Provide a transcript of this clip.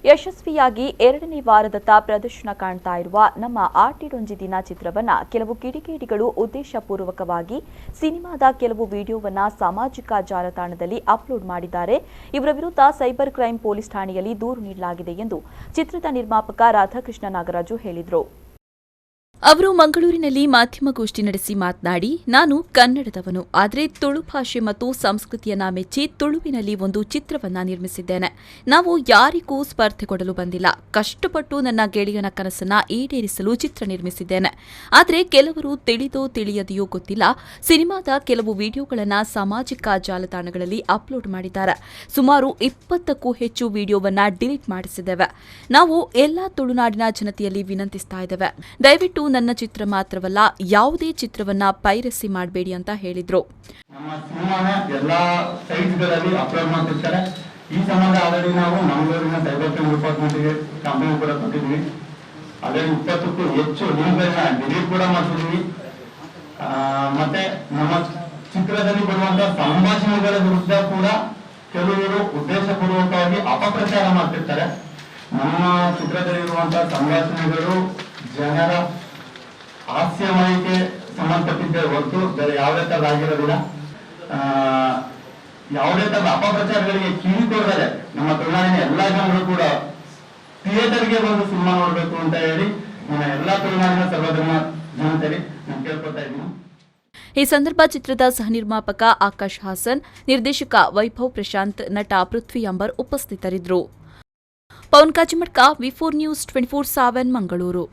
ಯಶಸ್ವಿಯಾಗಿ 2ನೇ ವಾರದತ್ತ ಪ್ರದರ್ಶನ ಕಾಣ್ತಾ ಇರುವ ನಮ್ಮ ಆಟಿಡೊಂಜಿ ದಿನ ಚಿತ್ರವನ್ನ ಕೆಲವು ಕಿಡಿಗೇಡಿಗಳು ಉದ್ದೇಶಪೂರ್ವಕವಾಗಿ ಸಿನಿಮಾದ ಕೆಲವು ವಿಡಿಯೋವನ್ನ ಸಾಮಾಜಿಕ ಜಾಲತಾಣದಲ್ಲಿ ಅಪ್ಲೋಡ್ ಮಾಡಿದ್ದಾರೆ. ಇವರ ವಿರುದ್ಧ ಸೈಬರ್ ಕ್ರೈಂ ಪೊಲೀಸ್ ಠಾಣೆಯಲ್ಲಿ ದೂರು ನೀಡಲಾಗಿದೆ ಎಂದು ಚಿತ್ರದ ನಿರ್ಮಾಪಕ ರಾಧಾಕೃಷ್ಣ ನಾಗರಾಜು ಹೇಳಿದರು. ಅವರು ಮಂಗಳೂರಿನಲ್ಲಿ ಮಾಧ್ಯಮಗೋಷ್ಠಿ ನಡೆಸಿ ಮಾತನಾಡಿ, ನಾನು ಕನ್ನಡದವನು, ಆದರೆ ತುಳು ಭಾಷೆ ಮತ್ತು ಸಂಸ್ಕೃತಿಯನ್ನ ಮೆಚ್ಚಿ ತುಳುವಿನಲ್ಲಿ ಒಂದು ಚಿತ್ರವನ್ನ ನಿರ್ಮಿಸಿದ್ದೇನೆ. ನಾವು ಯಾರಿಗೂ ಸ್ಪರ್ಧೆ ಕೊಡಲು ಬಂದಿಲ್ಲ. ಕಷ್ಟಪಟ್ಟು ನನ್ನ ಗೆಳೆಯನ ಕನಸನ್ನ ಈಡೇರಿಸಲು ಚಿತ್ರ ನಿರ್ಮಿಸಿದ್ದೇನೆ. ಆದರೆ ಕೆಲವರು ತಿಳಿದೋ ತಿಳಿಯದೆಯೋ ಗೊತ್ತಿಲ್ಲ, ಸಿನಿಮಾದ ಕೆಲವು ವಿಡಿಯೋಗಳನ್ನ ಸಾಮಾಜಿಕ ಜಾಲತಾಣಗಳಲ್ಲಿ ಅಪ್ಲೋಡ್ ಮಾಡಿದ್ದಾರೆ. ಸುಮಾರು 20ಕ್ಕೂ ಹೆಚ್ಚು ವಿಡಿಯೋವನ್ನ ಡಿಲೀಟ್ ಮಾಡಿಸಿದ್ದೇವೆ. ನಾವು ಎಲ್ಲಾ ತುಳುನಾಡಿನ ಜನತೆಯಲ್ಲಿ ವಿನಂತಿಸ್ತಾ ಇದ್ದೇವೆ, ದಯವಿಟ್ಟು ನನ್ನ ಚಿತ್ರ ಮಾತ್ರವಲ್ಲ, ಯಾವುದೇ ಚಿತ್ರವನ್ನ ಪೈರಸಿ ಮಾಡಬೇಡಿ ಅಂತ ಹೇಳಿದ್ರು. ನಮ್ಮ ಸಿನಿಮಾನ ಎಲ್ಲಾ ಸೈಟ್ಗಳಲ್ಲಿ ಅಪ್ಲೋಡ್ ಮಾಡ್ತಿರ್ತಾರೆ. ಈ ಸಂಬಂಧ ಆಲ್ರೆಡಿ ನಾವು ಮಂಗಳೂರಿನ ಸೈಬರ್ ಕ್ರೈಮ್ ಡಿಪಾರ್ಟ್ಮೆಂಟ್ಗೆ ಕಂಪ್ಲೇಂಟ್ ಕೂಡ ಕೊಟ್ಟಿದ್ವಿ. ಆಲ್ರೆಡಿ 20ಕ್ಕೂ ಹೆಚ್ಚು ಲಿಂಕ್ಗಳನ್ನ ಡಿಲೀಟ್ ಕೂಡ ಮಾಡ್ತಿದ್ವಿ. ಮತ್ತೆ ನಮ್ಮ ಚಿತ್ರದಲ್ಲಿ ಬರುವಂತಹ ಸಂಭಾಷಣೆಗಳ ವಿರುದ್ಧ ಕೂಡ ಕೆಲವರು ಉದ್ದೇಶಪೂರ್ವಕವಾಗಿ ಅಪಪ್ರಚಾರ ಮಾಡ್ತಿರ್ತಾರೆ. ನಮ್ಮ ಚಿತ್ರದಲ್ಲಿರುವಂತಹ ಸಂಭಾಷಣೆಗಳು ಜನರ ಹಾಸ್ಯಮಯಕ್ಕೆ ಸಂಬಂಧಪಟ್ಟಿದ್ದ ಹೊರತು ಬೇರೆ ಯಾವುದೇ ತರದ ಆಗಿರೋದಿಲ್ಲ. ಯಾವುದೇ ತರದ ಅಪಪ್ರಚಾರಗಳಿಗೆ ಕಿವಿಗೊಡದೆ ನಮ್ಮ ತುಳುನಾಡಿನ ಎಲ್ಲಾ ಜನರು ಕೂಡ ಥಿಯೇಟರ್ಗೆ ಬಂದು ಸಿನಿಮಾ ನೋಡ್ಬೇಕು ಅಂತ ಹೇಳಿ ನನ್ನ ಎಲ್ಲಾ ತುಳುನಾಡಿನ ಸರ್ವಧರ್ಮ ಜನತೆಗೆ ನಾನು ಕೇಳ್ಕೊತಾ ಇದ್ದೀನಿ. ಈ ಸಂದರ್ಭ ಚಿತ್ರದ ಸಹ ನಿರ್ಮಾಪಕ ಆಕಾಶ್ ಹಾಸನ್, ನಿರ್ದೇಶಕ ವೈಭವ್ ಪ್ರಶಾಂತ್, ನಟ ಪೃಥ್ವಿ ಅಂಬರ್ ಉಪಸ್ಥಿತರಿದ್ದರು. ಪವನ್ ಕಾಚಿಮಡ್ಕ, ವಿ4 ನ್ಯೂಸ್ 24/7 ಮಂಗಳೂರು.